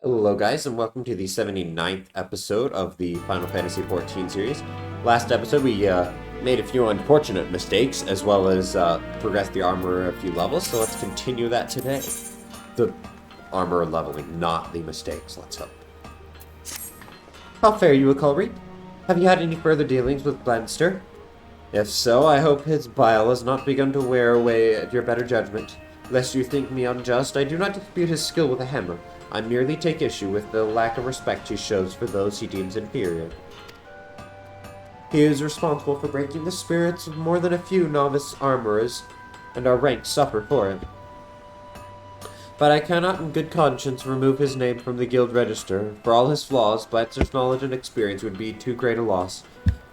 Hello guys, and welcome to the 79th episode of the Final Fantasy XIV series. Last episode we made a few unfortunate mistakes, as well as progressed the armor a few levels, so let's continue that today. The armor leveling, not the mistakes, let's hope. How fare you, Akulri? Have you had any further dealings with Blanster? If so, I hope his bile has not begun to wear away at your better judgment. Lest you think me unjust, I do not dispute his skill with a hammer. I merely take issue with the lack of respect he shows for those he deems inferior. He is responsible for breaking the spirits of more than a few novice armorers, and our ranks suffer for it. But I cannot in good conscience remove his name from the guild register. For all his flaws, Blanster's knowledge and experience would be too great a loss.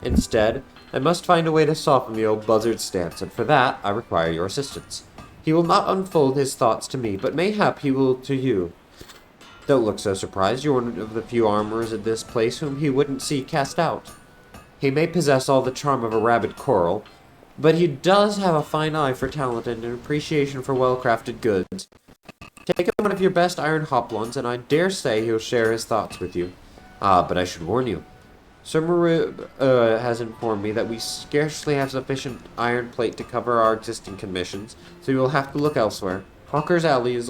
Instead, I must find a way to soften the old buzzard's stance, and for that I require your assistance. He will not unfold his thoughts to me, but mayhap he will to you. Don't look so surprised. You're one of the few armorers at this place whom he wouldn't see cast out. He may possess all the charm of a rabid coral, but he does have a fine eye for talent and an appreciation for well-crafted goods. Take him one of your best iron hoplons, and I dare say he'll share his thoughts with you. But I should warn you. Sir Marib has informed me that we scarcely have sufficient iron plate to cover our existing commissions, so you will have to look elsewhere. Hawker's Alley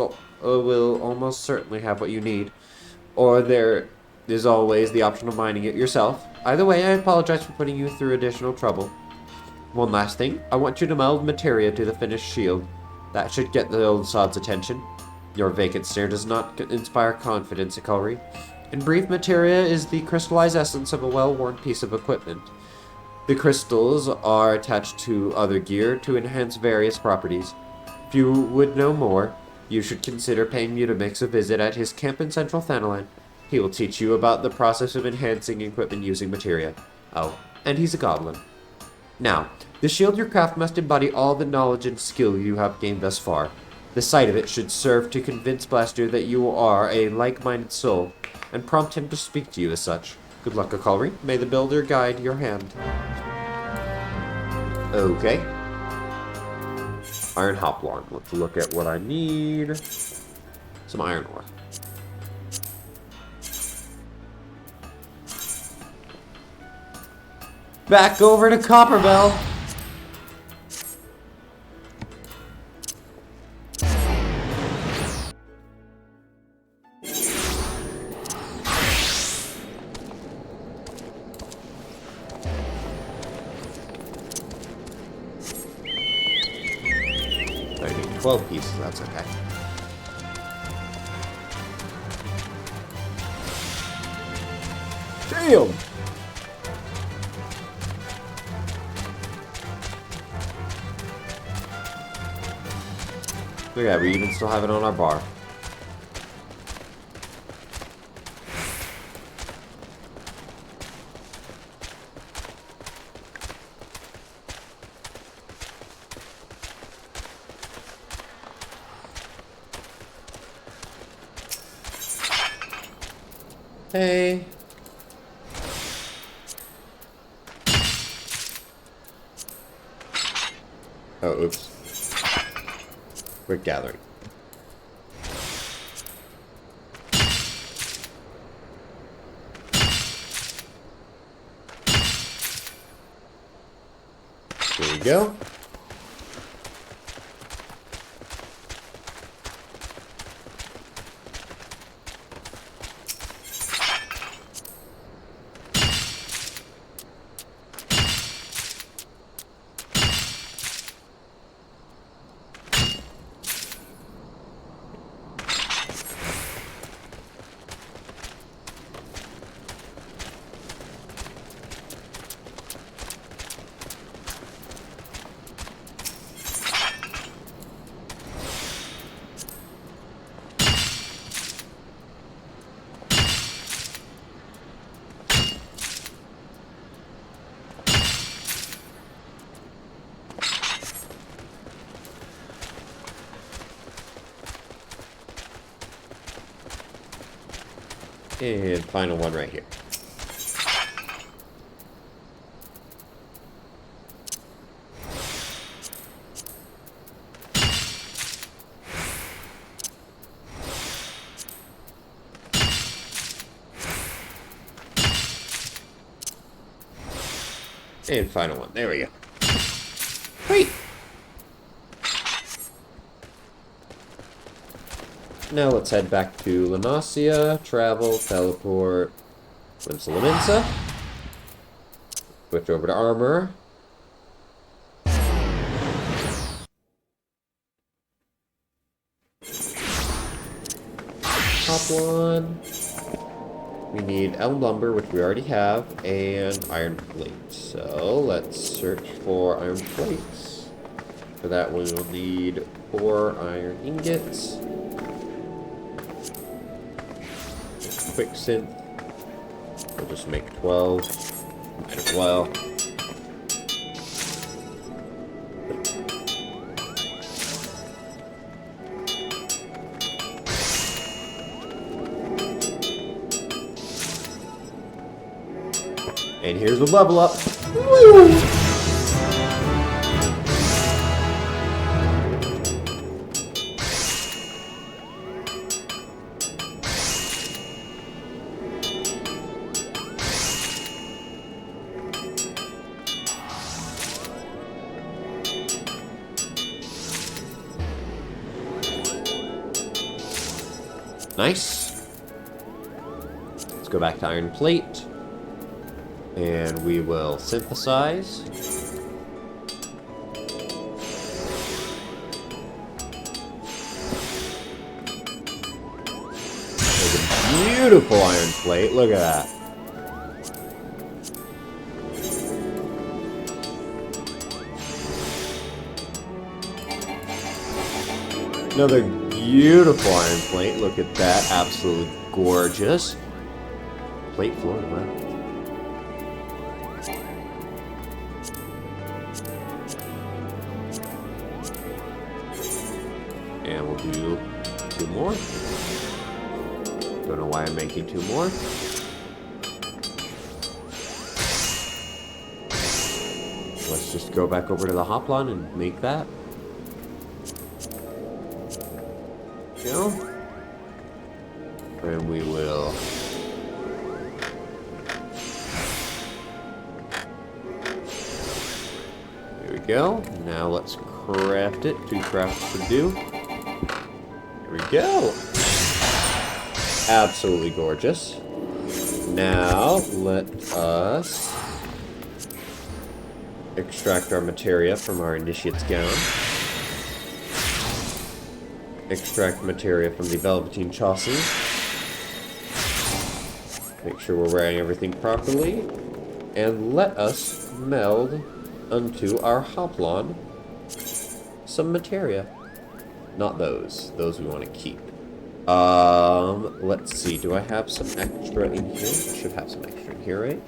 will almost certainly have what you need, or there is always the option of mining it yourself. Either way, I apologize for putting you through additional trouble. One last thing, I want you to meld materia to the finished shield. That should get the old sod's attention. Your vacant stare does not inspire confidence, Akulri. In brief, materia is the crystallized essence of a well-worn piece of equipment. The crystals are attached to other gear to enhance various properties. If you would know more, you should consider paying Mutamix a visit at his camp in Central Thanalan. He will teach you about the process of enhancing equipment using materia. Oh, and he's a goblin. Now, the shield you craft must embody all the knowledge and skill you have gained thus far. The sight of it should serve to convince Blaster that you are a like-minded soul, and prompt him to speak to you as such. Good luck, Akulri. May the builder guide your hand. Okay. Iron Hoplon. Let's look at what I need. Some iron ore. Back over to Copperbell. I need 12 pieces, that's okay. Damn! Look at that, we even still have it on our bar. Hey. Oh, oops. We're gathering. Here we go. And final one right here. And final one. There we go. Wait. Now let's head back to Lanasia, travel, teleport, Limsa. Switch over to armor. Top one. We need elm lumber, which we already have, and iron plate. So let's search for iron plates. For that, we will need 4 iron ingots. Quick synth. We'll just make 12. Might as well. And here's the level up. Woo! Nice. Let's go back to iron plate. And we will synthesize. There's a beautiful iron plate. Look at that. Another beautiful iron plate. Look at that. Absolutely gorgeous. Plate floating around. And we'll do 2 more. Don't know why I'm making 2 more. Let's just go back over to the Hoplon and make that. Go. And we will. There we go. Now let's craft it. 2 crafts to do. Here we go. Absolutely gorgeous. Now let us extract our materia from our initiate's gown. Extract materia from the velveteen chaussee. Make sure we're wearing everything properly. And let us meld unto our Hoplon some materia. Not those. Those we want to keep. Let's see. Do I have some extra in here? I should have some extra in here, right?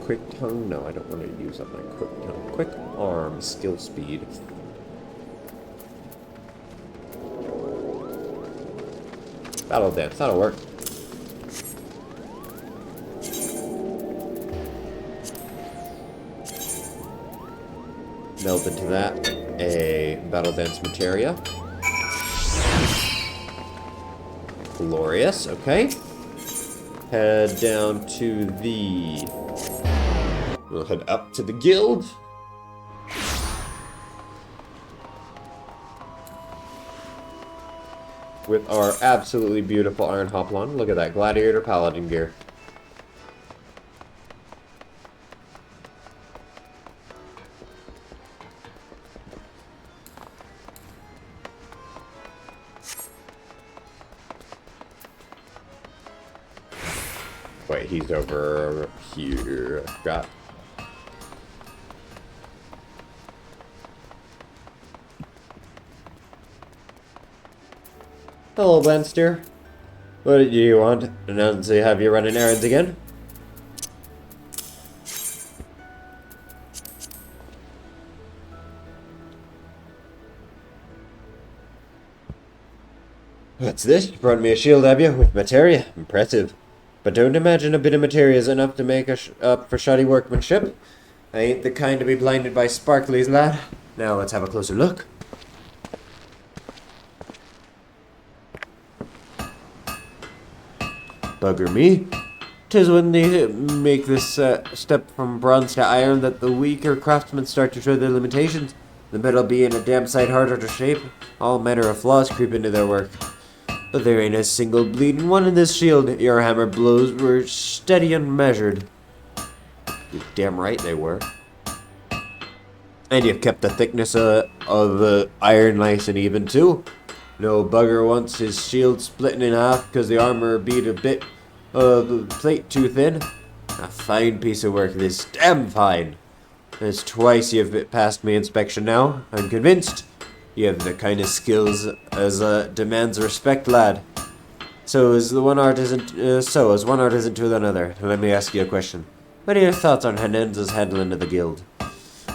Quick tongue? No, I don't want to use up my quick tongue. Quick arm, skill speed. Battle dance, that'll work. Meld into that a battle dance materia. Glorious, okay. Head down to the... We'll head up to the guild. With our absolutely beautiful iron Hoplon. Look at that, gladiator paladin gear. Wait, he's over here. I forgot. Hello, Blenster. What do you want? Announced to have you running errands again? What's this? You brought me a shield, have you? With materia? Impressive. But don't imagine a bit of materia is enough to make up for shoddy workmanship. I ain't the kind to be blinded by sparklies, lad. Now let's have a closer look. Bugger me. 'Tis when they make this step from bronze to iron that the weaker craftsmen start to show their limitations. The metal being a damn sight harder to shape, all manner of flaws creep into their work. But there ain't a single bleeding one in this shield. Your hammer blows were steady and measured. You're damn right they were. And you've kept the thickness of the iron nice and even too. No bugger wants his shield splitting in half because the armor beat a bit of the plate too thin. A fine piece of work, this damn fine. It's twice you've passed my inspection now. I'm convinced you have the kind of skills as demands respect, lad. So as one art isn't to another. Let me ask you a question. What are your thoughts on Hernandez's handling of the guild?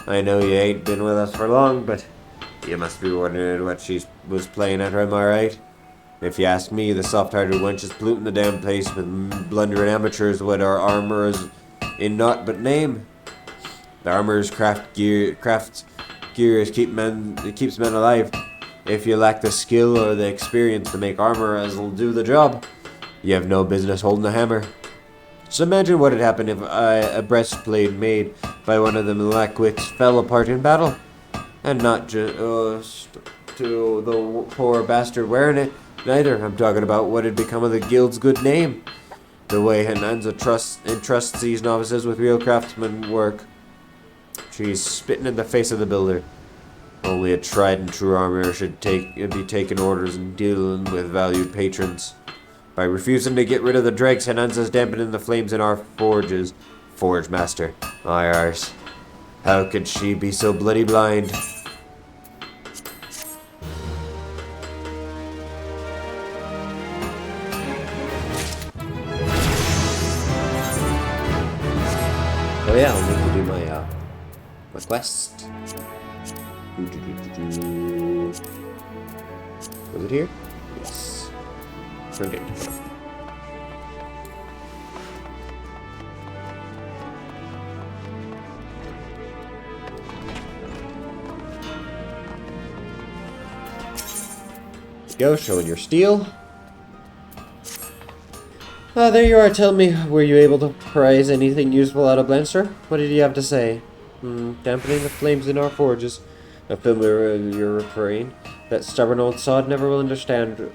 I know you ain't been with us for long, but you must be wondering what she was playing at her, am I right? If you ask me, the soft-hearted wench is polluting the damn place with blundering amateurs with our armor is in naught but name. The armor's craft gear keeps men alive. If you lack the skill or the experience to make armor as'll do the job, you have no business holding a hammer. Just imagine what had happened if a breastplate made by one of them lackwits fell apart in battle. And not just to the poor bastard wearing it, neither. I'm talking about what had become of the guild's good name. The way Hernandez entrusts these novices with real craftsman work. She's spitting in the face of the builder. Only a tried and true armor should be taking orders and dealing with valued patrons. By refusing to get rid of the dregs, Hernandez dampening the flames in our forges. Forge master. My arse. How could she be so bloody blind? Oh yeah, I'll need to do my quest. Was it here? Yes. Turned it. Go, showing your steel. There you are. Tell me, were you able to prize anything useful out of Blanster? What did you have to say? Dampening the flames in our forges. A familiar you're refrain. That stubborn old sod never will understand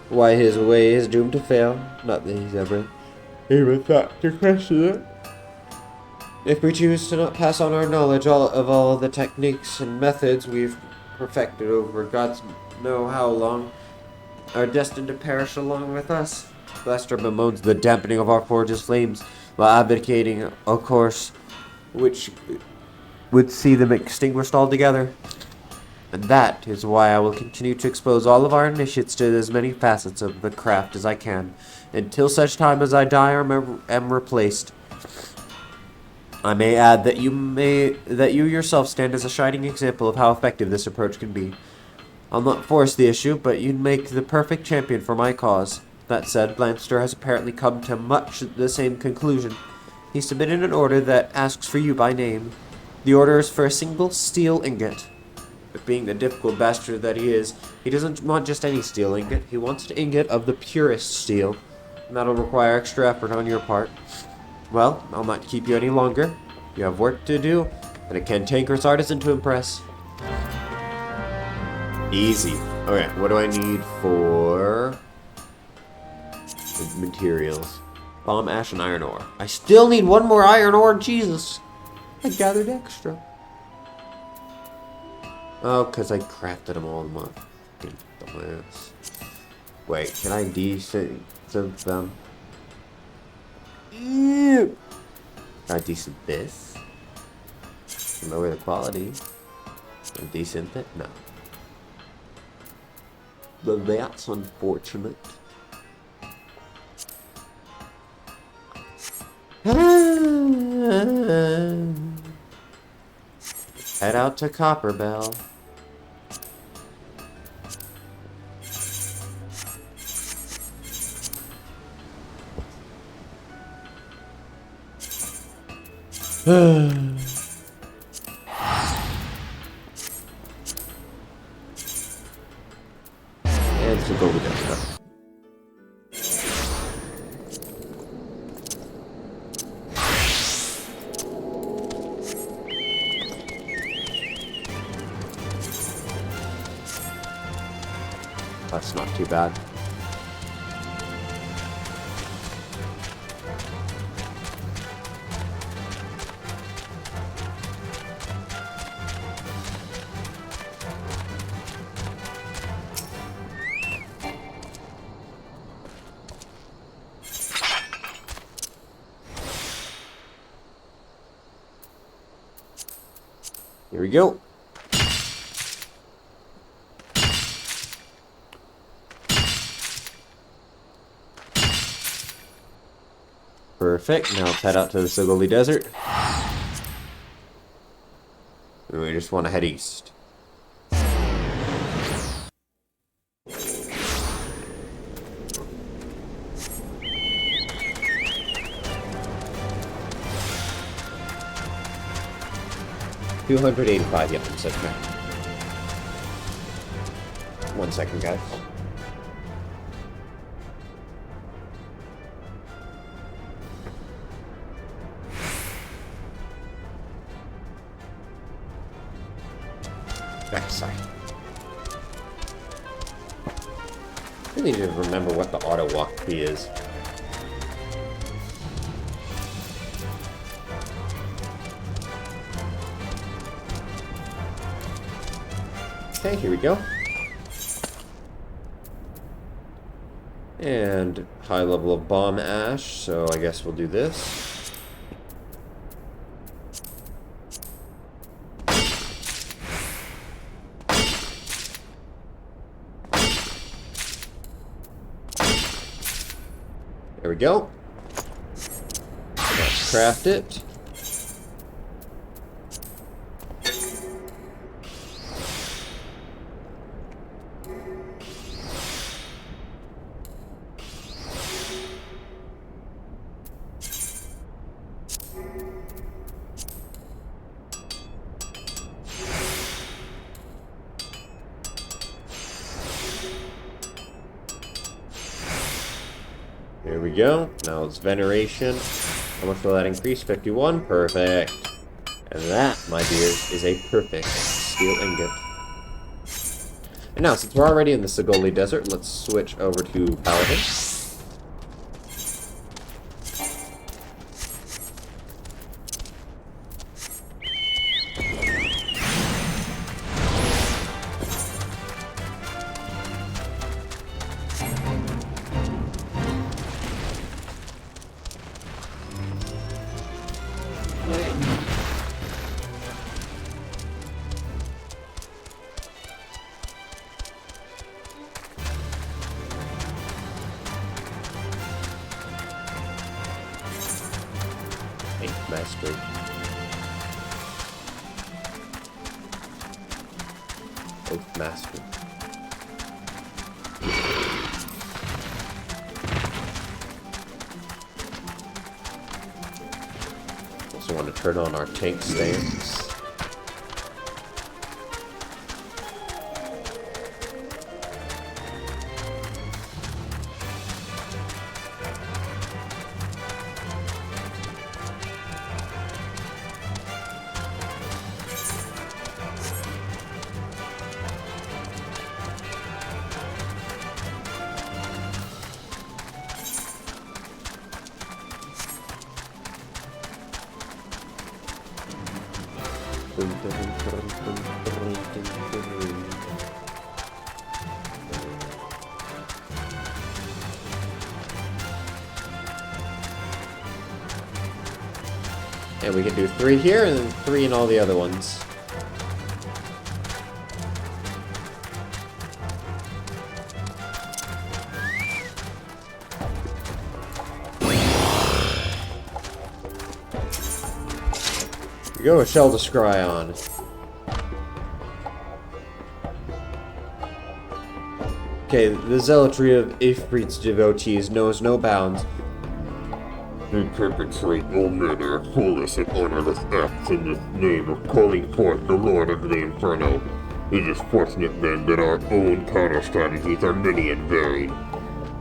why his way is doomed to fail. Not that he's ever even thought to question it. If we choose to not pass on our knowledge of all the techniques and methods we've perfected over God's know how long, are destined to perish along with us. Blaster bemoans the dampening of our forge's flames while advocating a course which would see them extinguished altogether. And that is why I will continue to expose all of our initiates to as many facets of the craft as I can, until such time as I die or am replaced. I may add that you yourself stand as a shining example of how effective this approach can be. I'll not force the issue, but you'd make the perfect champion for my cause. That said, Blanster has apparently come to much the same conclusion. He submitted an order that asks for you by name. The order is for a single steel ingot. But being the difficult bastard that he is, he doesn't want just any steel ingot. He wants an ingot of the purest steel. And that'll require extra effort on your part. Well, I'll not keep you any longer. You have work to do, and a cantankerous artisan to impress. Easy. Okay, what do I need for materials? Bomb, ash, and iron ore. I still need one more iron ore, Jesus. I gathered extra. Oh, because I crafted them all in one. Wait, can I decent them? Can I decent this? Lower the quality. Decent it? No. But that's unfortunate. Head out to Copperbell. And to go with that stuff. too bad. Here we go. Perfect. Now let's head out to the Sigoli Desert. And we just want to head east. $285, yep, I'm set back. 1 second, guys. Backside. I need to remember what the auto walk key is. Okay, here we go. And high level of bomb ash, so I guess we'll do this. There we go. Let's craft it. There we go. Now it's veneration. How much will that increase? 51. Perfect. And that, my dears, is a perfect steel ingot. And now, since we're already in the Sigoli Desert, let's switch over to Paladin. Mastery. Oath Mastery. Also want to turn on our tank stance. And we can do 3 here and then 3 in all the other ones. Here we go, a shell to scry on. Okay, the zealotry of Ifrit's devotees knows no bounds. They perpetrate all manner of foolish and honorless acts in the name of calling forth the Lord of the Inferno. It is fortunate then that our own counter-strategies are many and varied.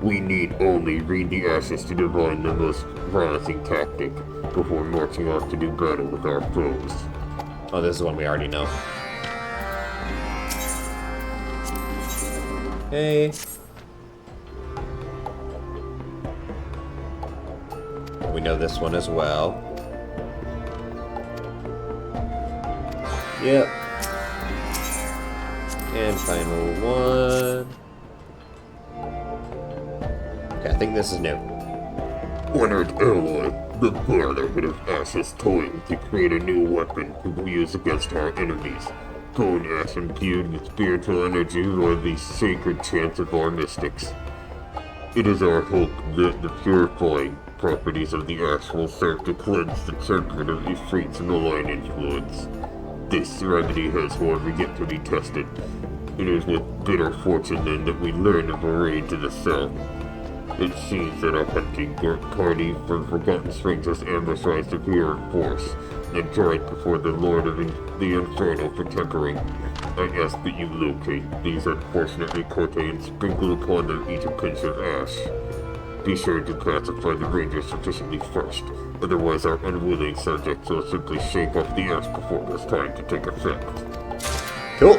We need only read the ashes to divine the most promising tactic before marching off to do battle with our foes. Oh, this is one we already know. we know this one as well. Yep. And final one. Okay, I think this is new. Honored ally, the Brotherhood of Ashes toiled to create a new weapon to use against our enemies. Gold ash imbued with spiritual energy are the sacred chants of our mystics. It is our hope that the purifying properties of the ash will serve to cleanse the circuit of Ifrit's malign influence. This remedy has however yet to be tested. It is with bitter fortune then that we learn of a raid to the south. It seems that a hunting party from Forgotten Springs has ambushed the clearing force and tried before the Lord of the Inferno for Tekering. I ask that you locate these unfortunate Rikote and sprinkle upon them each a pinch of ash. Be sure to classify the rangers sufficiently first, otherwise our unwilling subjects will simply shake off the ash before it has time to take effect. Cool.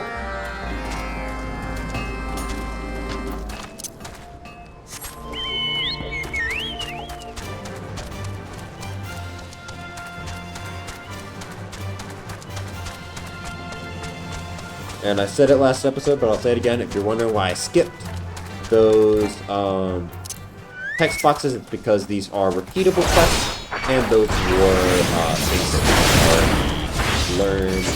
And I said it last episode, but I'll say it again. If you're wondering why I skipped those text boxes, it's because these are repeatable quests, and those were things that we already learned.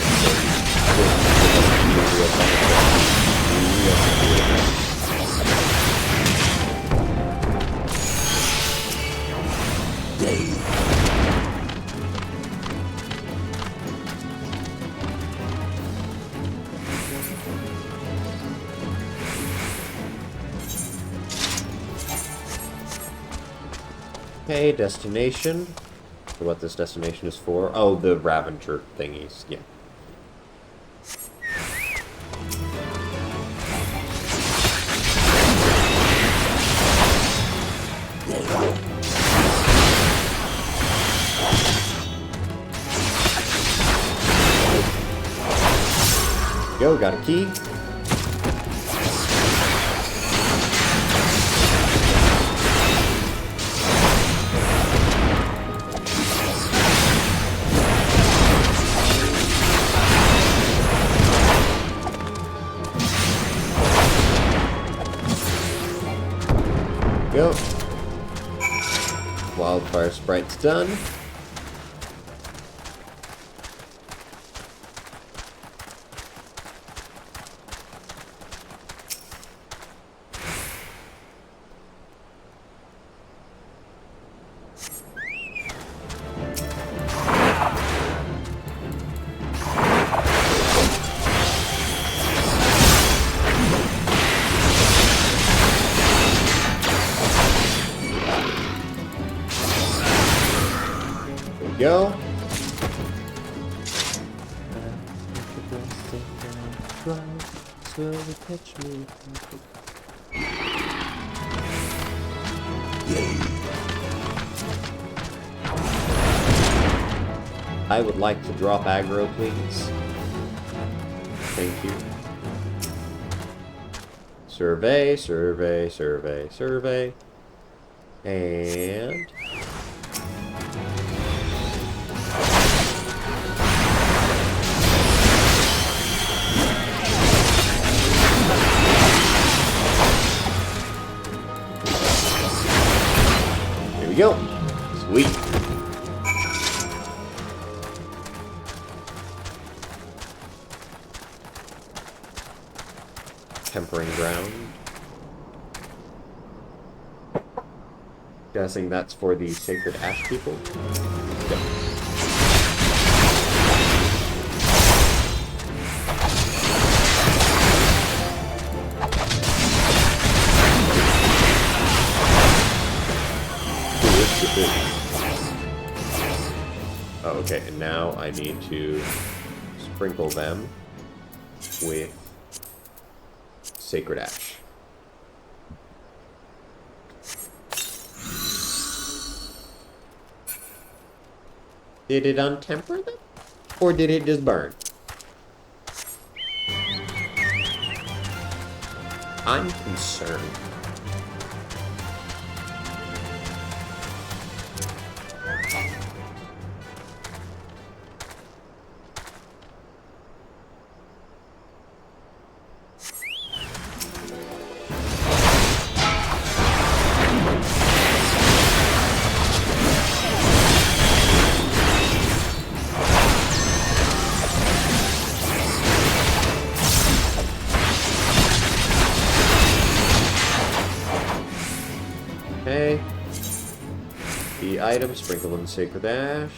Okay, destination. So what this destination is for? Oh, the Ravager thingies. Yeah. Go, got a key. Go. Wildfire sprite's done. Go. I would like to drop aggro, please. Thank you. Survey, survey, survey, survey. And... here we go. Sweet. Tempering ground. Guessing that's for the Sacred Ash people. Yep. Oh, okay, and now I need to sprinkle them with Sacred Ash. Did it untemper them? Or did it just burn? I'm concerned. Okay. The item, sprinkle in Sacred Ash.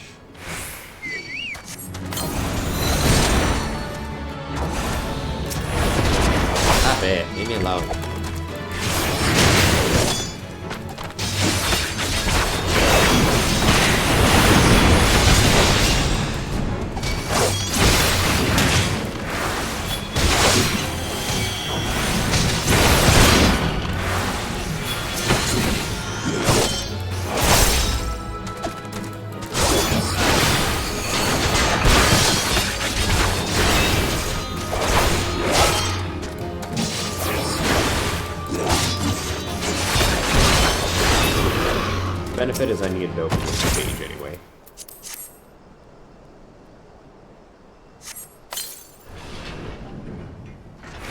Stop it. Leave me alone. Benefit is I need to open this page anyway.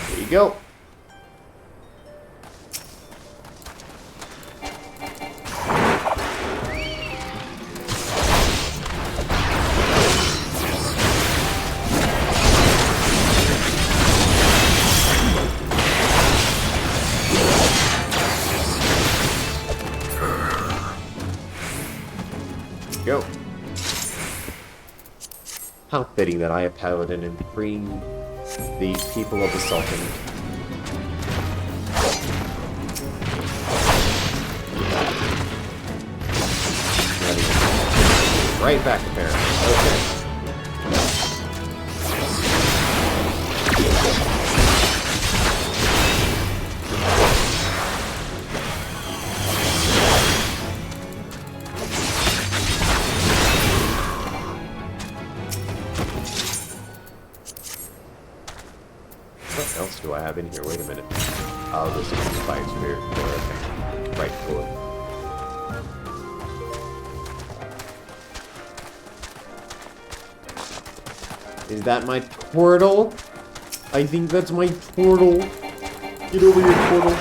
There you go. Go. How fitting that I, a paladin, am freeing the people of the Sultan. Right back, apparently. Okay. What else do I have in here? Wait a minute. Oh, this is the Fire Spirit Core. Okay. Right, cool. Is that my portal? I think that's my portal. Get over here, portal.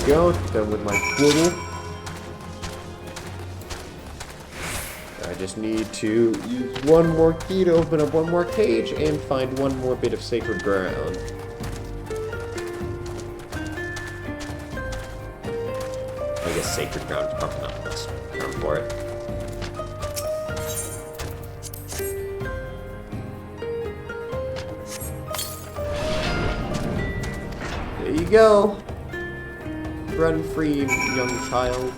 Go, done with my portal. I just need to use one more key to open up one more cage and find one more bit of sacred ground. I guess sacred ground is probably not the best term for it. There you go. Run free, young child.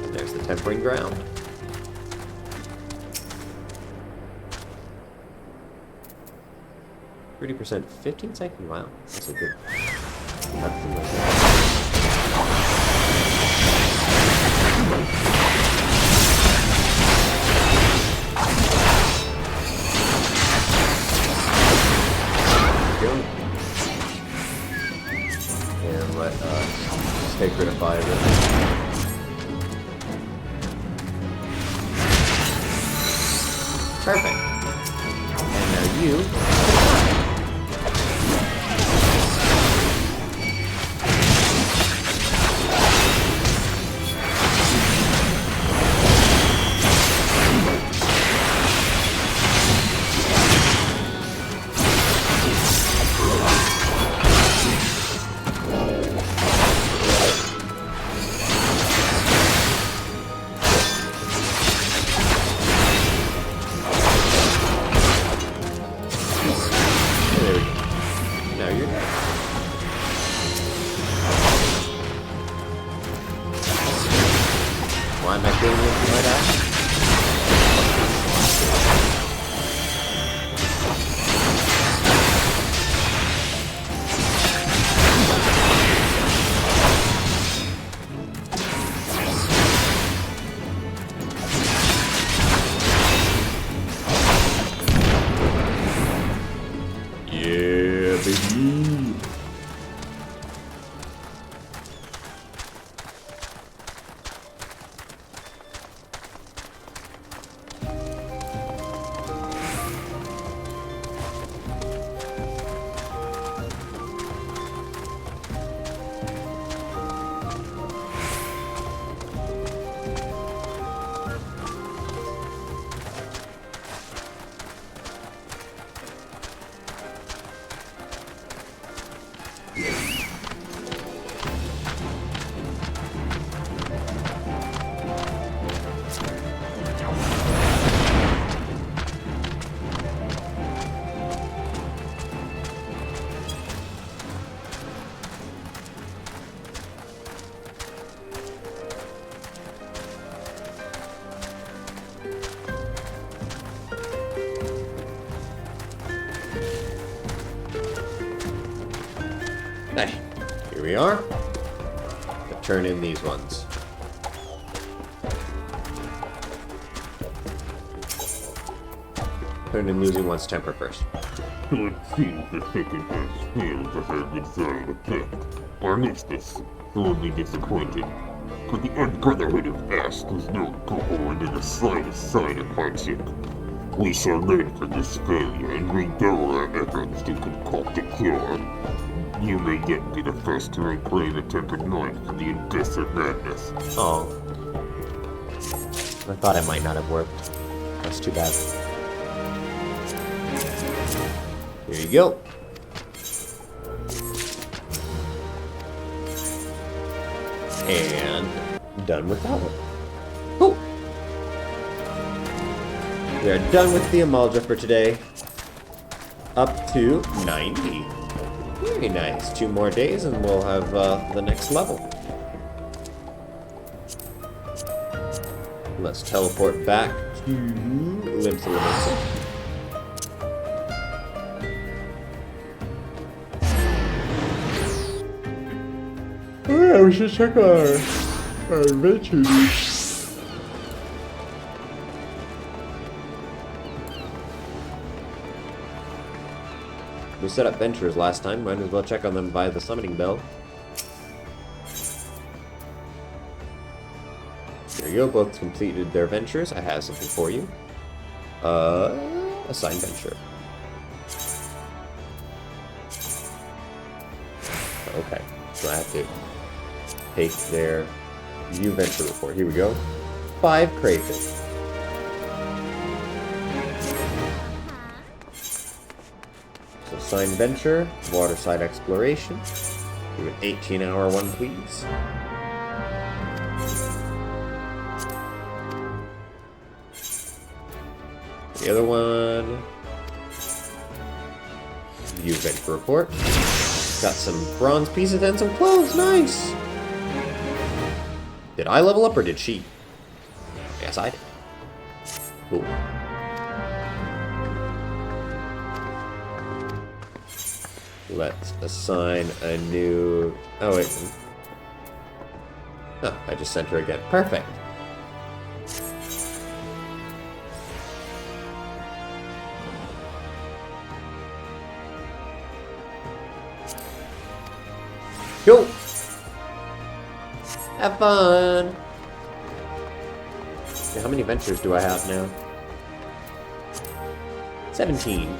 And there's the tempering ground. 30%, 15 seconds. Wow, that's a good. Go. And let us take rid of fire. Perfect. And now you. Hey, here we are. Let's turn in these ones. Turn in losing one's temper first. So it seems the second has failed to have desired effect. Our mistress, sorely disappointed. But the Unbrotherhood of Ash does not go on in the slightest sign of hardship. We shall learn from this failure and redouble our efforts to concoct a cure. You may yet be the first to reclaim a tempered mind from the abyss of madness. Oh. I thought it might not have worked. That's too bad. Here you go. And done with that one. Cool. We are done with the Amalja for today. Up to 90. Very nice. 2 more days and we'll have the next level. Let's teleport back to Limsa Limsa. Oh yeah, we should check our adventures. We set up ventures last time, might as well check on them via the summoning bell. There you go, both completed their ventures. I have something for you. Assign venture. Okay, so I have to take their view venture report. Here we go. 5 crayfish. So assign venture, waterside exploration. Do an 18-hour one, please. The other one, view venture report. Got some bronze pieces and some clothes, nice! Did I level up or did she? Yes, I did. Cool. Let's assign a new... Oh, wait. Oh, I just sent her again. Perfect. Go! Have fun! Okay, how many ventures do I have now? 17.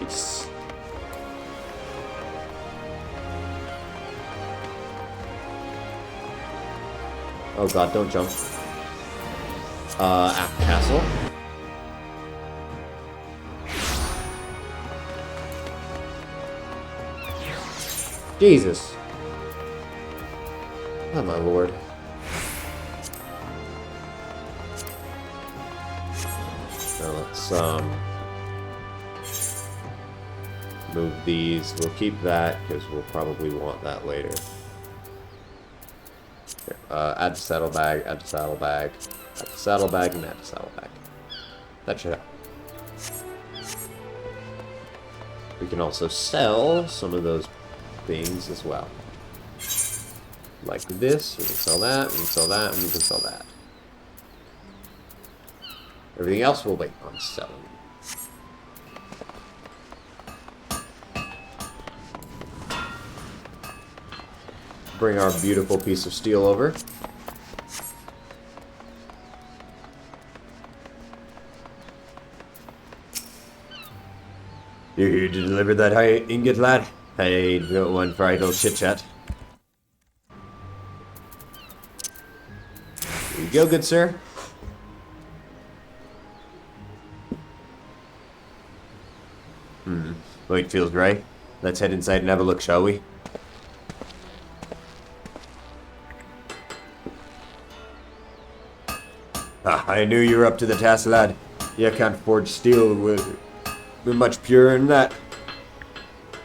Nice. Oh god, don't jump. Aft Castle. Jesus. Oh my lord. Now let's move these. We'll keep that because we'll probably want that later. Here, add to saddlebag, add to saddlebag, add to saddlebag, and add to saddlebag. That should help. We can also sell some of those things as well. Like this, we can sell that, we can sell that, and we can sell that. Everything else we'll wait on selling. Bring our beautiful piece of steel over. You here to deliver that high ingot, lad? I don't want for idle chit-chat. Here you go, good sir. Light feels right. Let's head inside and have a look, shall we? Ah, I knew you were up to the task, lad. You can't forge steel with much purer than that.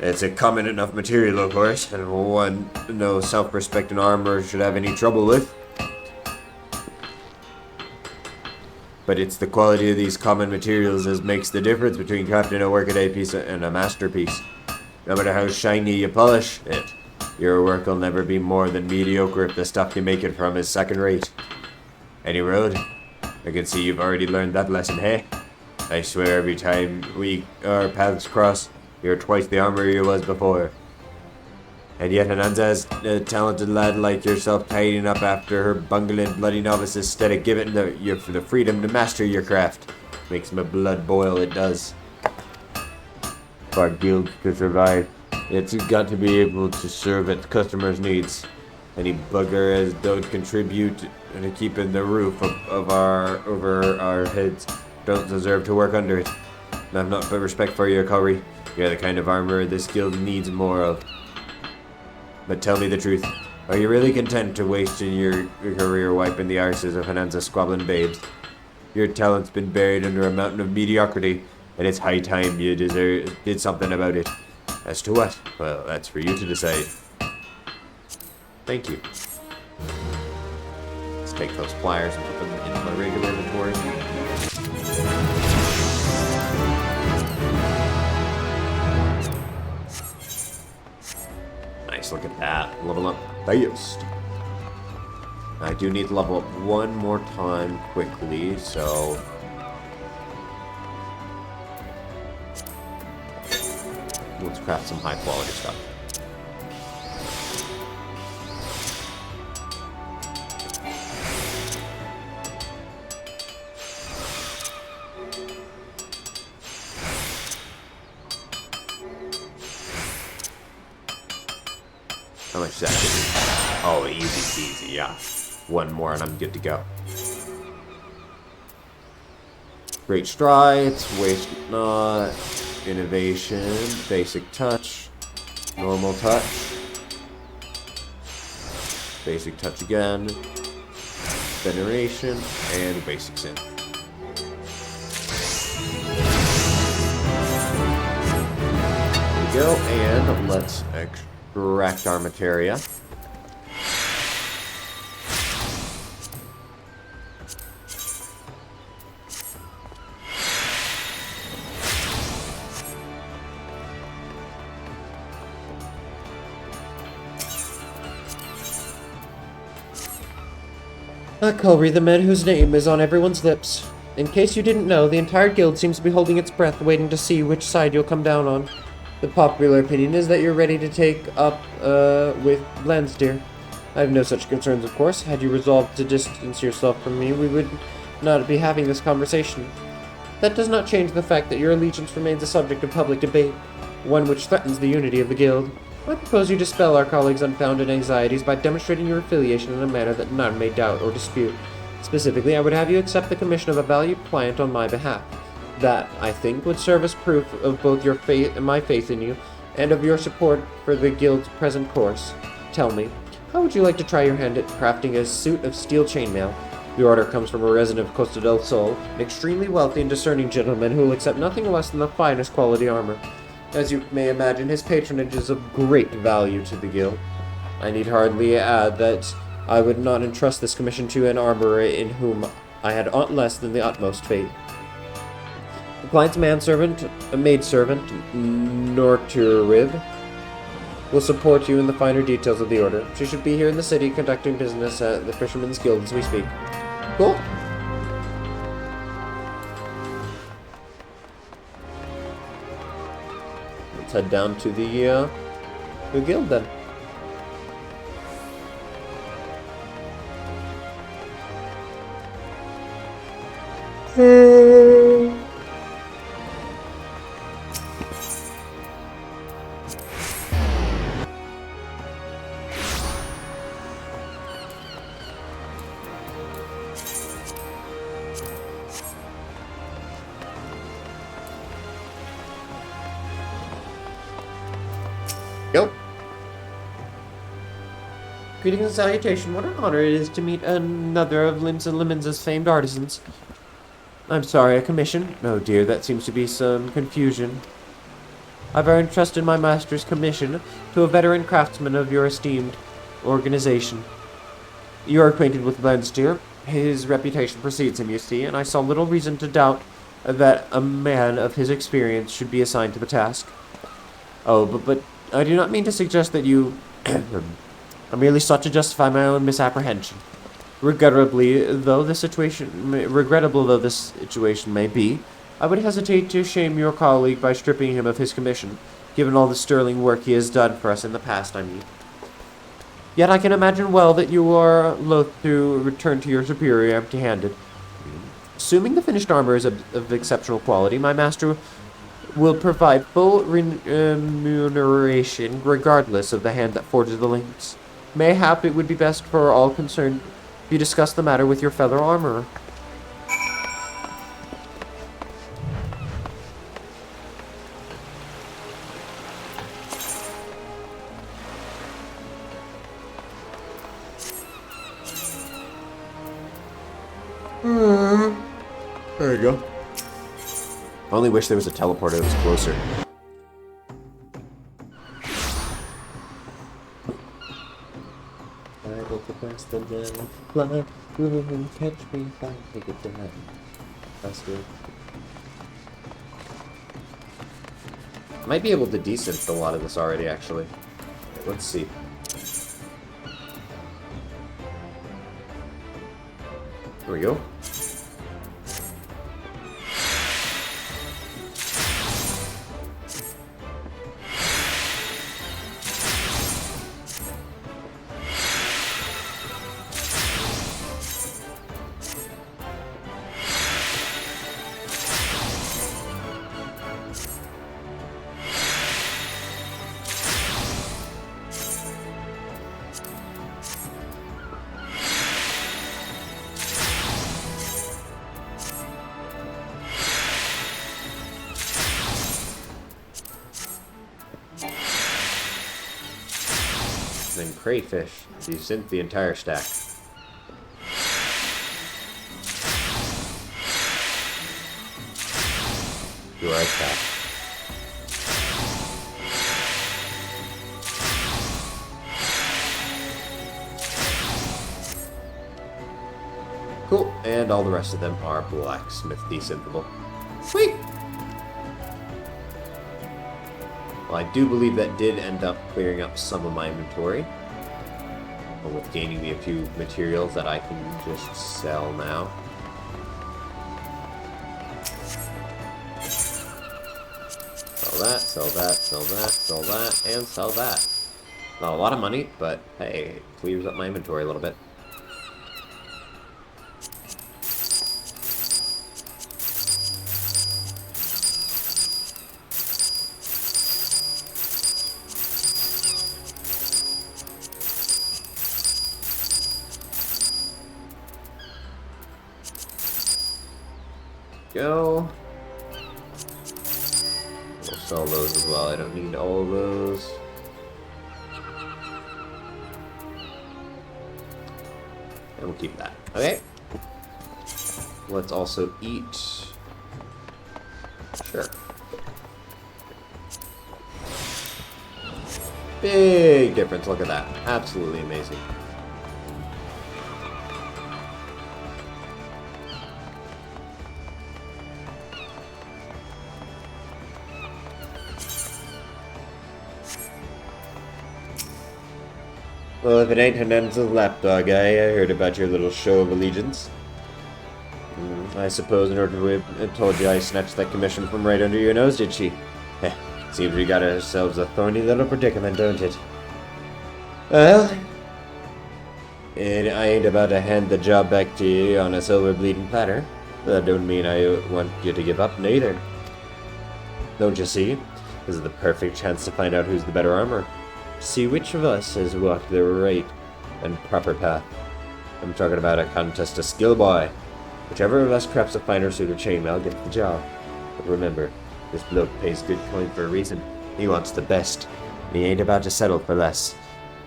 It's a common enough material, of course, and one no self-respecting armor should have any trouble with. But it's the quality of these common materials that makes the difference between crafting a workaday piece and a masterpiece. No matter how shiny you polish it, Your work will never be more than mediocre if the stuff you make it from is second rate. Any road? I can see you've already learned that lesson, hey? I swear every time our paths cross, you're twice the armor you was before. And yet Ananza has a talented lad like yourself tidying up after her bungling bloody novices instead of giving you the freedom to master your craft. Makes my blood boil, it does. For our guild to survive, it's got to be able to serve its customers' needs. Any bugger as don't contribute to keeping the roof over our heads don't deserve to work under it. And I've not but respect for you, Curry. You're the kind of armor this guild needs more of. But tell me the truth. Are you really content to wasting your career wiping the arses of Hananza's squabbling babes? Your talent's been buried under a mountain of mediocrity, and it's high time you did something about it. As to what? Well, that's for you to decide. Thank you. Let's take those pliers and put them into my regular inventory. Nice, look at that. Level up fast. I do need to level up one more time quickly, so... let's craft some high quality stuff. How much is that? Oh, easy peasy, yeah. One more and I'm good to go. Great strides, waste not, innovation, basic touch, normal touch, basic touch again, veneration, and basic sin. There we go, and let's extract our materia. Culry, the man whose name is on everyone's lips. In case you didn't know, the entire guild seems to be holding its breath, waiting to see which side you'll come down on. The popular opinion is that you're ready to take up, with Lansdeer. I have no such concerns, of course. Had you resolved to distance yourself from me, we would not be having this conversation. That does not change the fact that your allegiance remains a subject of public debate, one which threatens the unity of the guild. I propose you dispel our colleagues' unfounded anxieties by demonstrating your affiliation in a manner that none may doubt or dispute. Specifically, I would have you accept the commission of a valued client on my behalf. That, I think, would serve as proof of both your faith and my faith in you, and of your support for the guild's present course. Tell me, how would you like to try your hand at crafting a suit of steel chainmail? The order comes from a resident of Costa del Sol, an extremely wealthy and discerning gentleman who will accept nothing less than the finest quality armor. As you may imagine, his patronage is of great value to the guild. I need hardly add that I would not entrust this commission to an armorer in whom I had aught less than the utmost faith. The client's manservant, a maidservant, Norturib, will support you in the finer details of the order. She should be here in the city conducting business at the Fisherman's Guild as we speak. Cool. Let's head down to the guild then. Go. Greetings and salutation. What an honor it is to meet another of Limbs and Lemons' famed artisans. I'm sorry, a commission? Oh dear, that seems to be some confusion. I've entrusted my master's commission to a veteran craftsman of your esteemed organization. You are acquainted with Lansdeer. His reputation precedes him, you see, and I saw little reason to doubt that a man of his experience should be assigned to the task. Oh, but I do not mean to suggest that you I merely sought to justify my own misapprehension. Regrettably though this situation may be, I would hesitate to shame your colleague by stripping him of his commission, given all the sterling work he has done for us in the past, I mean. Yet I can imagine well that you are loath to return to your superior empty-handed. Assuming the finished armor is of exceptional quality, my master will provide full remuneration regardless of the hand that forges the links. Mayhap it would be best for all concerned if you discuss the matter with your fellow armorer. There you go. I only wish there was a teleporter that was closer. I will press the little fly, catch me if I take it down. That's good. I might be able to desynth a lot of this already, actually. Let's see. There we go. Then crayfish. You synth the entire stack. Do our attack. Cool. And all the rest of them are blacksmith desynthable. Sweet! Well, I do believe that did end up clearing up some of my inventory. But with gaining me a few materials that I can just sell now. Sell that, sell that, sell that, sell that, and sell that. Not a lot of money, but hey, it clears up my inventory a little bit. Go. We'll sell those as well. I don't need all of those. And we'll keep that. Okay. Let's also eat. Sure. Big difference. Look at that. Absolutely amazing. Well, if it ain't Hernandez's lapdog guy, I heard about your little show of allegiance. I suppose in order to have told you I snatched that commission from right under your nose, did she? Heh, seems we got ourselves a thorny little predicament, don't it? Well, and I ain't about to hand the job back to you on a silver bleeding platter. That don't mean I want you to give up, neither. Don't you see? This is the perfect chance to find out who's the better armor. See which of us has walked the right and proper path. I'm talking about a contest of skill, boy. Whichever of us crafts a finer suit of chainmail gets the job. But remember, this bloke pays good coin for a reason. He wants the best, and he ain't about to settle for less.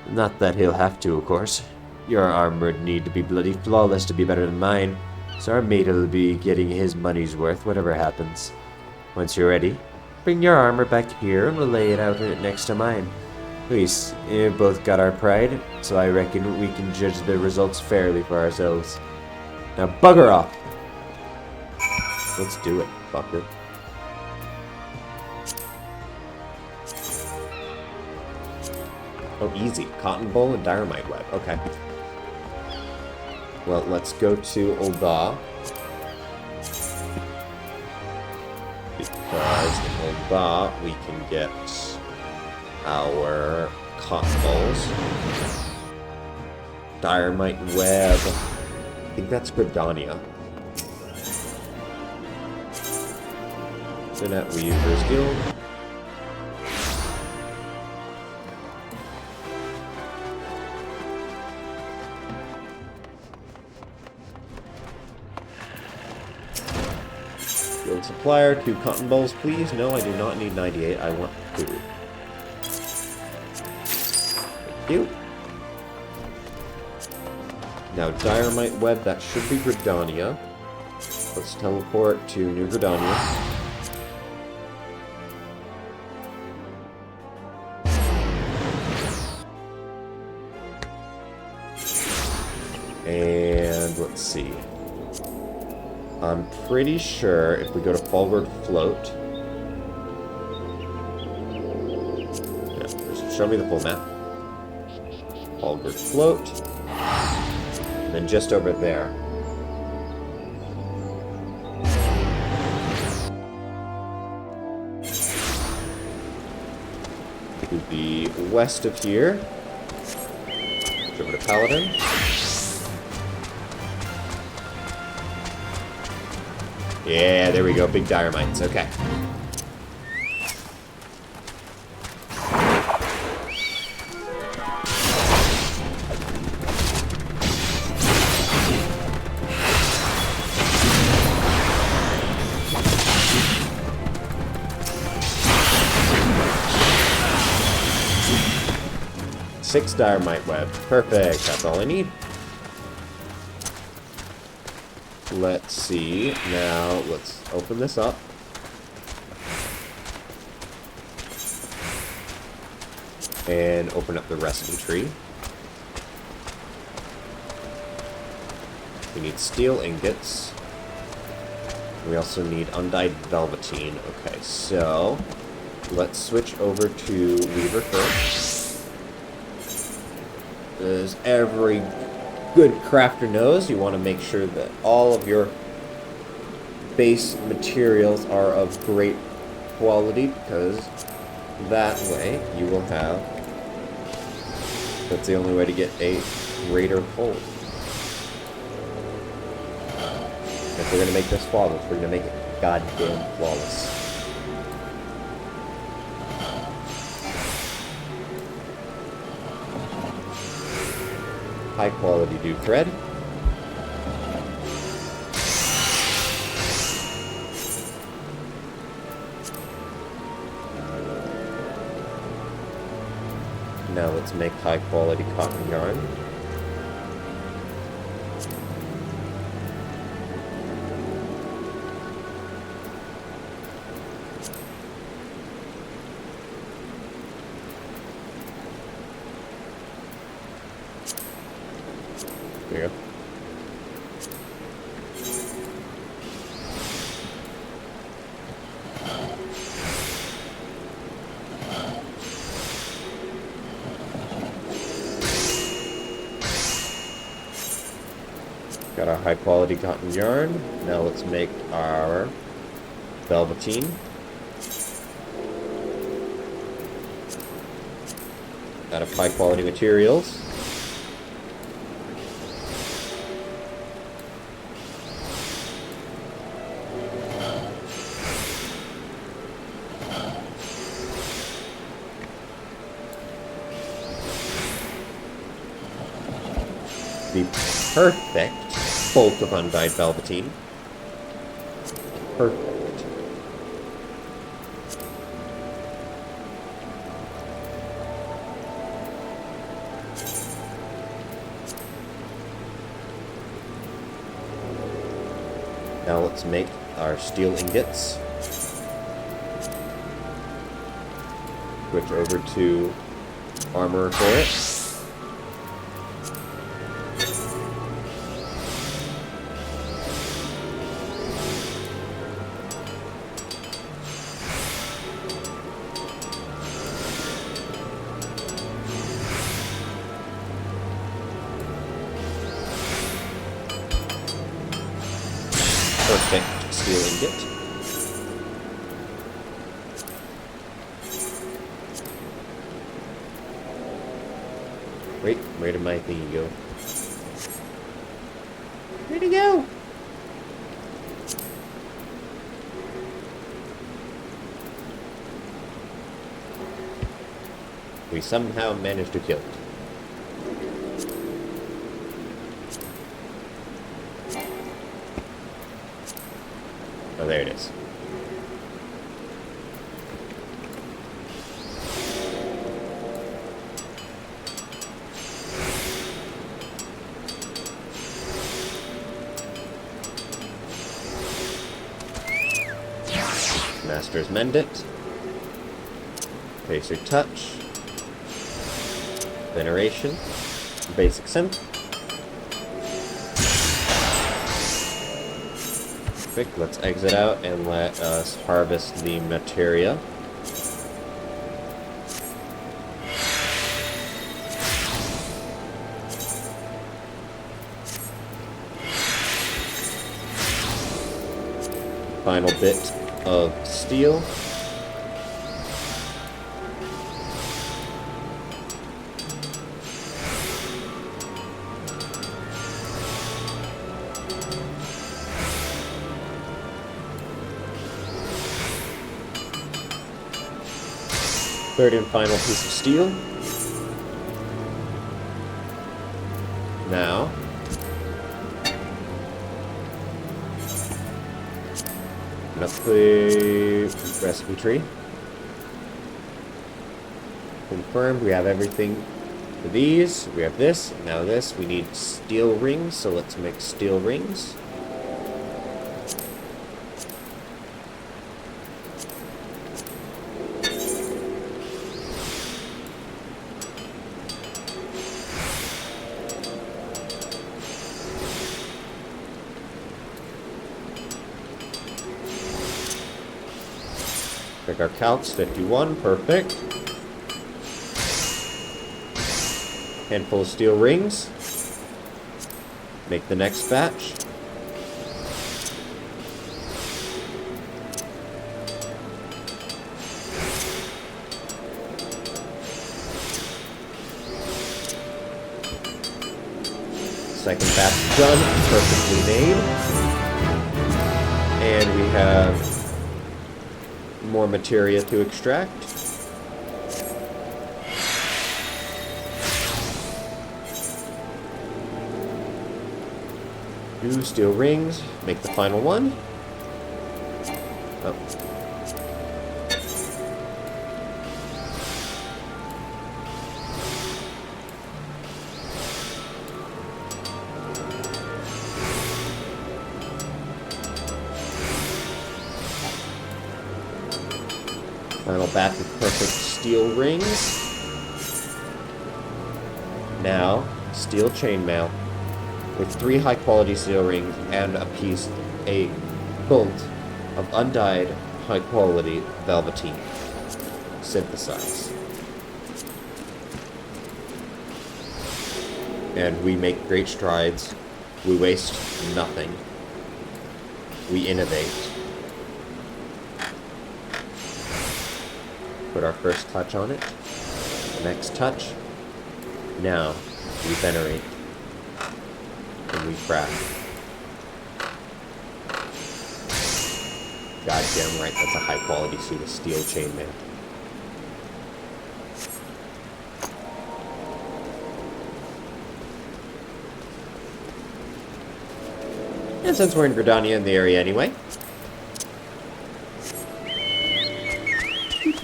Not that he'll have to, of course. Your armor'd need to be bloody flawless to be better than mine, so our mate'll be getting his money's worth whatever happens. Once you're ready, bring your armor back here and we'll lay it out next to mine. We've both got our pride, so I reckon we can judge the results fairly for ourselves. Now bugger off! Let's do it, fucker. Oh, easy. Cotton bowl and dynamite web. Okay. Well, let's go to Ul'dah. Because in Ul'dah, we can get our cotton balls. Dynamite web. I think that's Gridania. Internet Weaver's Guild. Guild supplier, 2 cotton balls, please. No, I do not need 98. I want 2. Thank you. Now, Dynamite Web, that should be Gridania. Let's teleport to New Gridania. And let's see. I'm pretty sure if we go to Forward Float. Yeah, just show me the full map. Forward Float. And then just over there. To the west of here. Over to Paladin. Yeah, there we go. Big dynamites. Okay. Six dynamite web. Perfect. That's all I need. Let's see. Now, let's open this up. And open up the resting tree. We need steel ingots. We also need undyed velveteen. Okay, so let's switch over to Weaver first. As every good crafter knows, you want to make sure that all of your base materials are of great quality, because that way you will have... That's the only way to get a greater hold. If we're going to make this flawless, we're going to make it goddamn flawless. High quality dude thread. Now let's make high quality cotton yarn. There you go. Got our high quality cotton yarn. Now let's make our velveteen. Out of high quality materials. The perfect bulk of undyed velveteen. Perfect. Now let's make our steel ingots. Switch over to armor for it. steel ingot. Wait, where did my thingy go? Where'd it go? We somehow managed to kill it. Oh, there it is. Master's Mendit. Basic Touch. Veneration. Basic Synth. Quick, let's exit out and let us harvest the materia. Final bit of steel. Third and final piece of steel. Now, that's the recipe tree. Confirmed, we have everything for these. We have this, now this. We need steel rings, so let's make steel rings. Pick our calcs, 51, perfect. Handful of steel rings. Make the next batch. Second batch done, perfectly made. And we have more materia to extract. Two steel rings, make the final one. Oh. Final batch of perfect steel rings. Now, steel chainmail with 3 high-quality steel rings and a bolt of undyed high-quality velveteen. Synthesize. And we make great strides. We waste nothing. We innovate. Put our first touch on it. The next touch. Now, we venerate. And we craft. Goddamn right, that's a high quality suit of steel chainmail. And since we're in Gridania in the area anyway, let's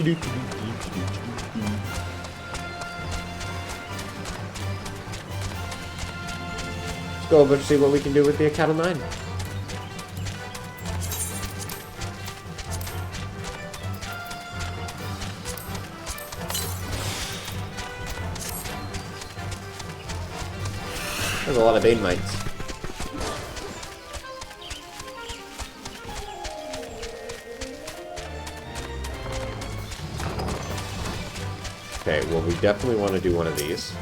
go over to see what we can do with the Cattle 9. There's a lot of Bane mites. Okay, well we definitely want to do one of these.